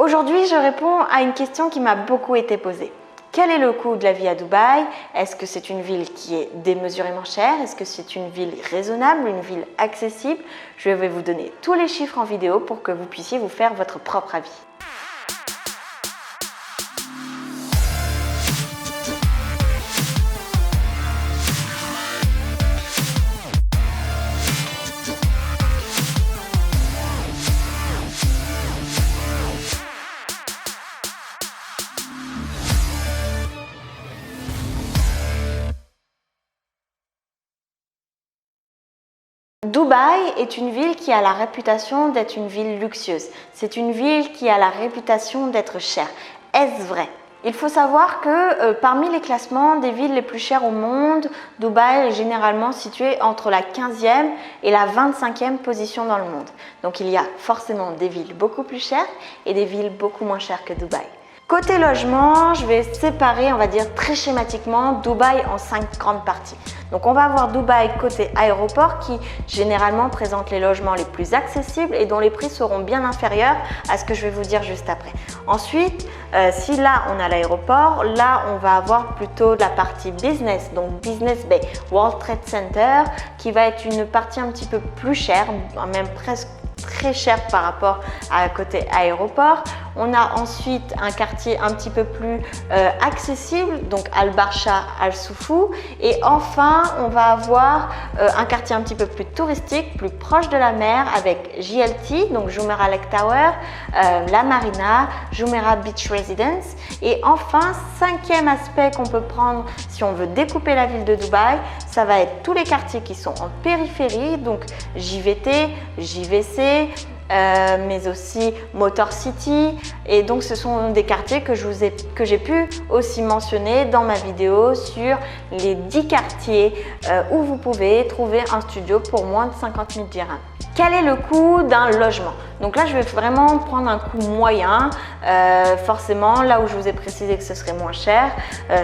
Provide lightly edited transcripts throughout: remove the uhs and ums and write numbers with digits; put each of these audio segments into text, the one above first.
Aujourd'hui, je réponds à une question qui m'a beaucoup été posée. Quel est le coût de la vie à Dubaï? Est-ce que c'est une ville qui est démesurément chère? Est-ce que c'est une ville raisonnable, une ville accessible? Je vais vous donner tous les chiffres en vidéo pour que vous puissiez vous faire votre propre avis. Dubaï est une ville qui a la réputation d'être une ville luxueuse. C'est une ville qui a la réputation d'être chère. Est-ce vrai? Il faut savoir que parmi les classements des villes les plus chères au monde, Dubaï est généralement situé entre la 15e et la 25e position dans le monde. Donc il y a forcément des villes beaucoup plus chères et des villes beaucoup moins chères que Dubaï. Côté logement, je vais séparer, on va dire très schématiquement, Dubaï en 5 grandes parties. Donc on va avoir Dubaï côté aéroport qui généralement présente les logements les plus accessibles et dont les prix seront bien inférieurs à ce que je vais vous dire juste après. Ensuite, si là on a l'aéroport, là on va avoir plutôt la partie business, donc Business Bay, World Trade Center, qui va être une partie un petit peu plus chère, même presque très cher par rapport à côté aéroport. On a ensuite un quartier un petit peu plus accessible, donc Al-Barsha, Al-Soufou. Et enfin, on va avoir un quartier un petit peu plus touristique, plus proche de la mer avec JLT, donc Jumeirah Lake Tower, la Marina, Jumeirah Beach Residence. Et enfin, cinquième aspect qu'on peut prendre si on veut découper la ville de Dubaï, ça va être tous les quartiers qui sont en périphérie, donc JVT, JVC, mais aussi Motor City, et donc ce sont des quartiers que j'ai pu aussi mentionner dans ma vidéo sur les 10 quartiers où vous pouvez trouver un studio pour moins de 50 000 dirhams. Quel est le coût d'un logement? Donc là, je vais vraiment prendre un coût moyen. Forcément, là où je vous ai précisé que ce serait moins cher,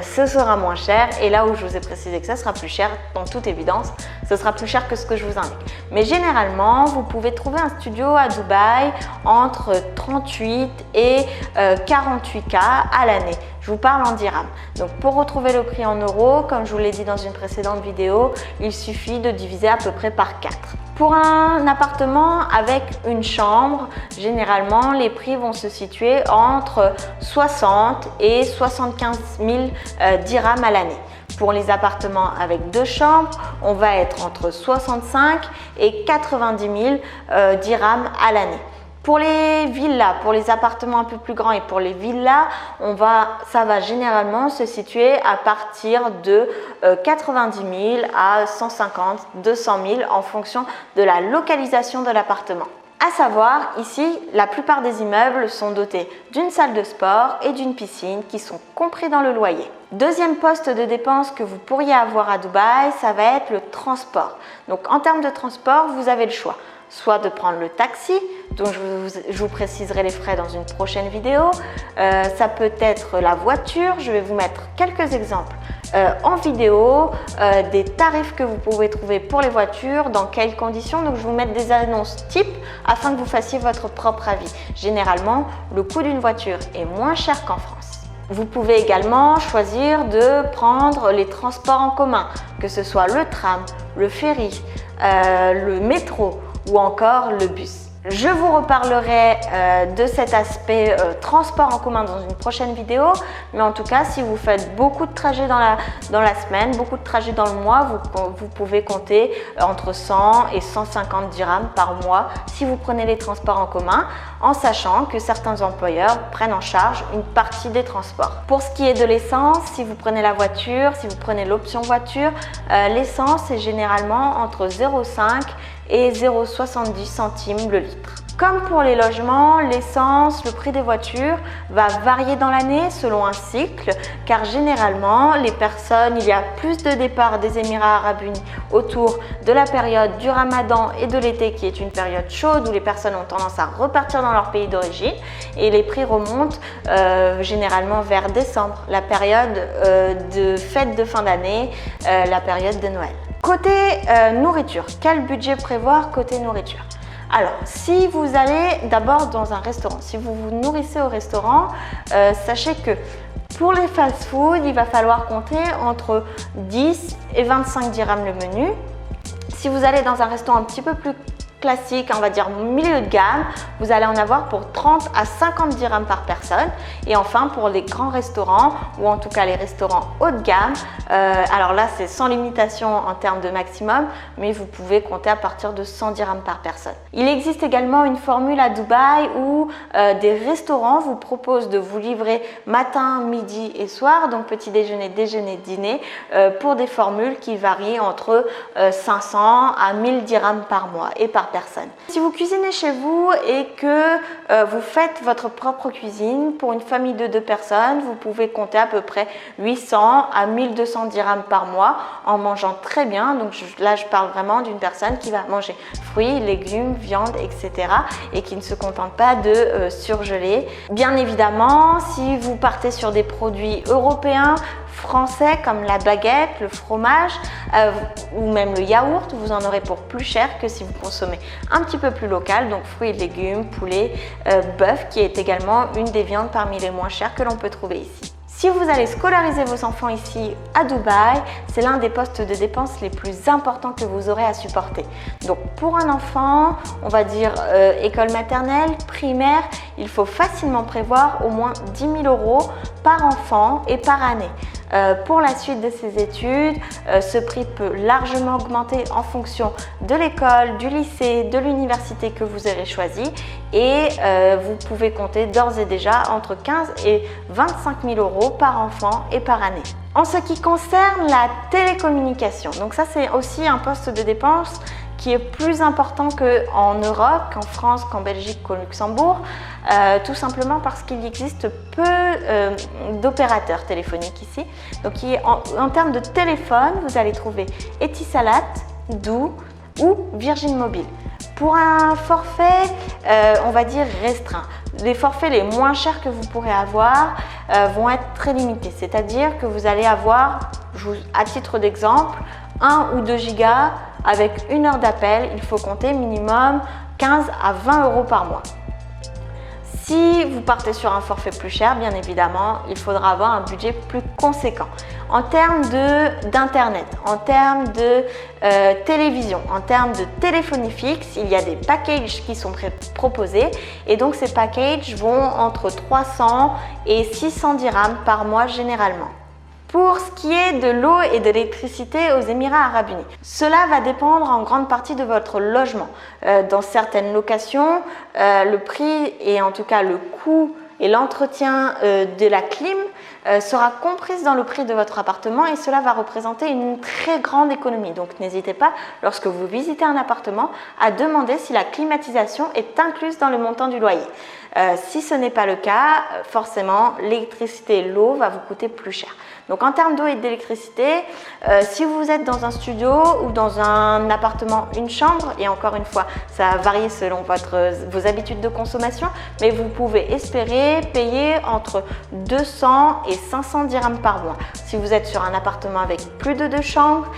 ce sera moins cher. Et là où je vous ai précisé que ça sera plus cher, dans toute évidence, ce sera plus cher que ce que je vous indique. Mais généralement, vous pouvez trouver un studio à Dubaï entre 38 et 48K à l'année. Je vous parle en dirhams. Donc pour retrouver le prix en euros, comme je vous l'ai dit dans une précédente vidéo, il suffit de diviser à peu près par 4. Pour un appartement avec une chambre, généralement les prix vont se situer entre 60 et 75 000 dirhams à l'année. Pour les appartements avec 2 chambres, on va être entre 65 et 90 000 dirhams à l'année. Pour les villas, pour les appartements un peu plus grands et pour les villas, ça va généralement se situer à partir de 90 000 à 150, 200 000 en fonction de la localisation de l'appartement. À savoir, ici, la plupart des immeubles sont dotés d'une salle de sport et d'une piscine qui sont compris dans le loyer. Deuxième poste de dépense que vous pourriez avoir à Dubaï, ça va être le transport. Donc en termes de transport, vous avez le choix. Soit de prendre le taxi, dont je vous préciserai les frais dans une prochaine vidéo. Ça peut être la voiture, je vais vous mettre quelques exemples en vidéo des tarifs que vous pouvez trouver pour les voitures, dans quelles conditions. Donc je vais vous mettre des annonces types afin que vous fassiez votre propre avis. Généralement, le coût d'une voiture est moins cher qu'en France. Vous pouvez également choisir de prendre les transports en commun, que ce soit le tram, le ferry, le métro ou encore le bus. Je vous reparlerai de cet aspect transport en commun dans une prochaine vidéo, mais en tout cas, si vous faites beaucoup de trajets dans la semaine, beaucoup de trajets dans le mois, vous pouvez compter entre 100 et 150 dirhams par mois si vous prenez les transports en commun, en sachant que certains employeurs prennent en charge une partie des transports. Pour ce qui est de l'essence, si vous prenez la voiture, si vous prenez l'option voiture, l'essence est généralement entre 0,5 et 0,70 centimes le litre. Comme pour les logements, l'essence, le prix des voitures va varier dans l'année selon un cycle, car généralement, il y a plus de départs des Émirats Arabes Unis autour de la période du Ramadan et de l'été, qui est une période chaude où les personnes ont tendance à repartir dans leur pays d'origine, et les prix remontent généralement vers décembre, la période de fête de fin d'année, la période de Noël. Côté nourriture, quel budget prévoir côté nourriture? Alors, si vous allez d'abord dans un restaurant, si vous vous nourrissez au restaurant, sachez que pour les fast-food, il va falloir compter entre 10 et 25 dirhams le menu. Si vous allez dans un restaurant un petit peu plus classique, on va dire milieu de gamme, vous allez en avoir pour 30 à 50 dirhams par personne. Et enfin, pour les grands restaurants, ou en tout cas les restaurants haut de gamme, alors là c'est sans limitation en termes de maximum, mais vous pouvez compter à partir de 100 dirhams par personne. Il existe également une formule à Dubaï où des restaurants vous proposent de vous livrer matin, midi et soir, donc petit déjeuner, déjeuner, dîner, pour des formules qui varient entre 500 à 1000 dirhams par mois et par personne. Si vous cuisinez chez vous et que vous faites votre propre cuisine pour une famille de 2 personnes, vous pouvez compter à peu près 800 à 1200 dirhams par mois en mangeant très bien. Donc là, je parle vraiment d'une personne qui va manger fruits, légumes, viande, etc. et qui ne se contente pas de surgeler. Bien évidemment, si vous partez sur des produits européens, français comme la baguette, le fromage ou même le yaourt, vous en aurez pour plus cher que si vous consommez un petit peu plus local, donc fruits et légumes, poulet, bœuf qui est également une des viandes parmi les moins chères que l'on peut trouver ici. Si vous allez scolariser vos enfants ici à Dubaï, c'est l'un des postes de dépenses les plus importants que vous aurez à supporter. Donc pour un enfant, on va dire école maternelle, primaire, il faut facilement prévoir au moins 10 000 € par enfant et par année. Pour la suite de ces études, ce prix peut largement augmenter en fonction de l'école, du lycée, de l'université que vous aurez choisi et vous pouvez compter d'ores et déjà entre 15 et 25 000 € par enfant et par année. En ce qui concerne la télécommunication, donc ça c'est aussi un poste de dépense qui est plus important qu'en Europe, qu'en France, qu'en Belgique, qu'au Luxembourg, tout simplement parce qu'il existe peu d'opérateurs téléphoniques ici. Donc en termes de téléphone, vous allez trouver Etisalat, Doo ou Virgin Mobile. Pour un forfait, on va dire restreint, les forfaits les moins chers que vous pourrez avoir vont être très limités, c'est-à-dire que vous allez avoir, à titre d'exemple, 1 ou 2 gigas avec 1 heure d'appel, il faut compter minimum 15 à 20 € par mois. Si vous partez sur un forfait plus cher, bien évidemment, il faudra avoir un budget plus conséquent. En termes d'internet, en termes de télévision, en termes de téléphonie fixe, il y a des packages qui sont proposés et donc ces packages vont entre 300 et 600 dirhams par mois généralement. Pour ce qui est de l'eau et de l'électricité aux Émirats Arabes Unis, cela va dépendre en grande partie de votre logement. Dans certaines locations, le prix et en tout cas le coût et l'entretien de la clim sera comprise dans le prix de votre appartement et cela va représenter une très grande économie. Donc n'hésitez pas, lorsque vous visitez un appartement, à demander si la climatisation est incluse dans le montant du loyer. Si ce n'est pas le cas, forcément l'électricité et l'eau va vous coûter plus cher. Donc en termes d'eau et d'électricité, si vous êtes dans un studio ou dans un appartement, une chambre, et encore une fois, ça va varier selon vos habitudes de consommation, mais vous pouvez espérer payer entre 200 et 500 dirhams par mois. Si vous êtes sur un appartement avec plus de 2 chambres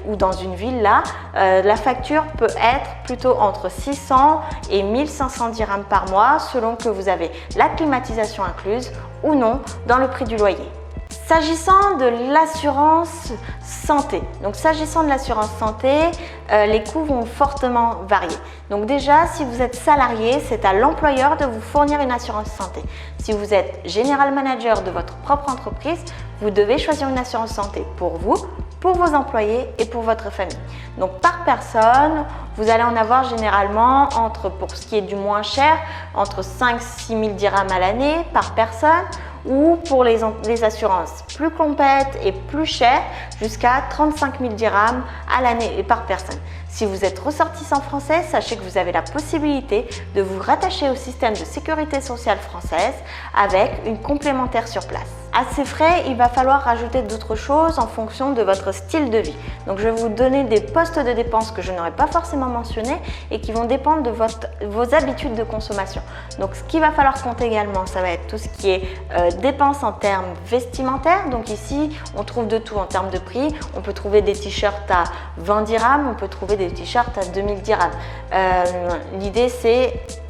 ou dans une villa, la facture peut être plutôt entre 600 et 1500 dirhams par mois selon que vous avez la climatisation incluse ou non dans le prix du loyer. S'agissant de l'assurance santé, les coûts vont fortement varier. Donc déjà, si vous êtes salarié, c'est à l'employeur de vous fournir une assurance santé. Si vous êtes général manager de votre propre entreprise, vous devez choisir une assurance santé pour vous, pour vos employés et pour votre famille. Donc par personne, vous allez en avoir généralement pour ce qui est du moins cher, entre 5 000 6 000 dirhams à l'année par personne, ou pour les assurances plus complètes et plus chères, jusqu'à 35 000 dirhams à l'année et par personne. Si vous êtes ressortissant français, sachez que vous avez la possibilité de vous rattacher au système de sécurité sociale française avec une complémentaire sur place. À ces frais, il va falloir rajouter d'autres choses en fonction de votre style de vie. Donc, je vais vous donner des postes de dépenses que je n'aurais pas forcément mentionnés et qui vont dépendre de vos habitudes de consommation. Donc, ce qu'il va falloir compter également, ça va être tout ce qui est dépenses en termes vestimentaires. Donc ici, on trouve de tout en termes de prix. On peut trouver des t-shirts à 20 dirhams, on peut trouver des t-shirts à 2000 dirhams. L'idée,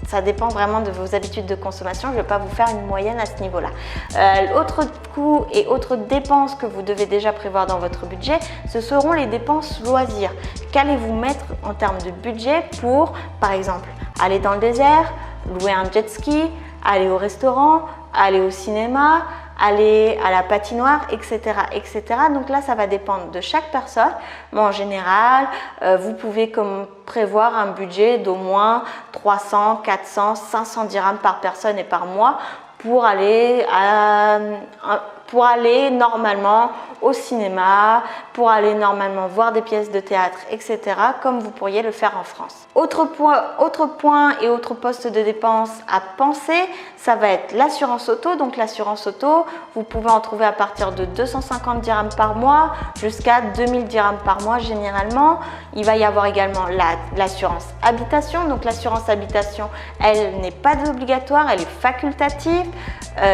ça dépend vraiment de vos habitudes de consommation. Je ne vais pas vous faire une moyenne à ce niveau-là. Autre coût et autres dépenses que vous devez déjà prévoir dans votre budget, ce seront les dépenses loisirs. Qu'allez-vous mettre en termes de budget pour, par exemple, aller dans le désert, louer un jet ski, aller au restaurant, aller au cinéma, aller à la patinoire, etc., etc. Donc là, ça va dépendre de chaque personne. Mais en général, vous pouvez prévoir un budget d'au moins 300, 400, 500 dirhams par personne et par mois pour aller normalement au cinéma, pour aller normalement voir des pièces de théâtre, etc., comme vous pourriez le faire en France. Autre point et autre poste de dépense à penser, ça va être l'assurance auto. Donc l'assurance auto, vous pouvez en trouver à partir de 250 dirhams par mois jusqu'à 2000 dirhams par mois généralement. Il va y avoir également l'assurance habitation. Donc l'assurance habitation, elle n'est pas obligatoire, elle est facultative.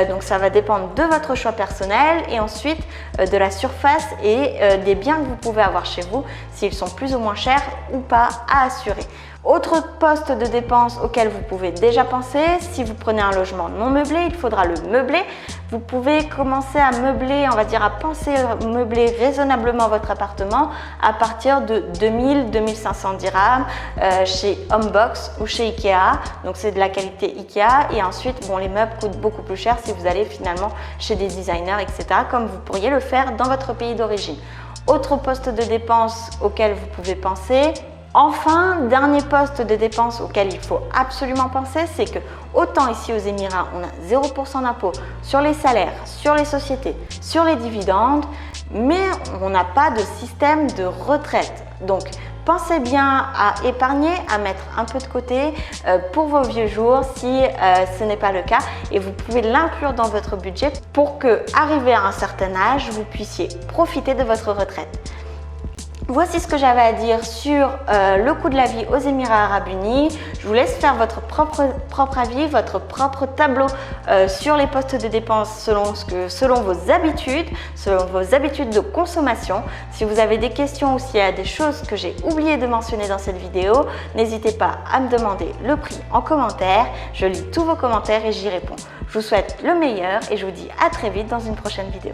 Donc ça va dépendre de votre choix personnel et ensuite de la surface et des biens que vous pouvez avoir chez vous, s'ils sont plus ou moins chers ou pas à assurer. Autre poste de dépense auquel vous pouvez déjà penser, si vous prenez un logement non meublé, il faudra le meubler. Vous pouvez commencer à meubler, on va dire à penser à meubler raisonnablement votre appartement à partir de 2000-2500 dirhams chez Homebox ou chez Ikea. Donc c'est de la qualité Ikea et ensuite bon, les meubles coûtent beaucoup plus cher si vous allez finalement chez des designers, etc. comme vous pourriez le faire dans votre pays d'origine. Autre poste de dépense auquel vous pouvez penser. Enfin, dernier poste de dépense auquel il faut absolument penser, c'est que autant ici aux Émirats, on a 0% d'impôt sur les salaires, sur les sociétés, sur les dividendes, mais on n'a pas de système de retraite. Donc, pensez bien à épargner, à mettre un peu de côté pour vos vieux jours si ce n'est pas le cas et vous pouvez l'inclure dans votre budget pour que, arrivé à un certain âge, vous puissiez profiter de votre retraite. Voici ce que j'avais à dire sur le coût de la vie aux Émirats Arabes Unis. Je vous laisse faire votre propre avis, votre propre tableau sur les postes de dépenses selon vos habitudes de consommation. Si vous avez des questions ou s'il y a des choses que j'ai oublié de mentionner dans cette vidéo, n'hésitez pas à me demander le prix en commentaire. Je lis tous vos commentaires et j'y réponds. Je vous souhaite le meilleur et je vous dis à très vite dans une prochaine vidéo.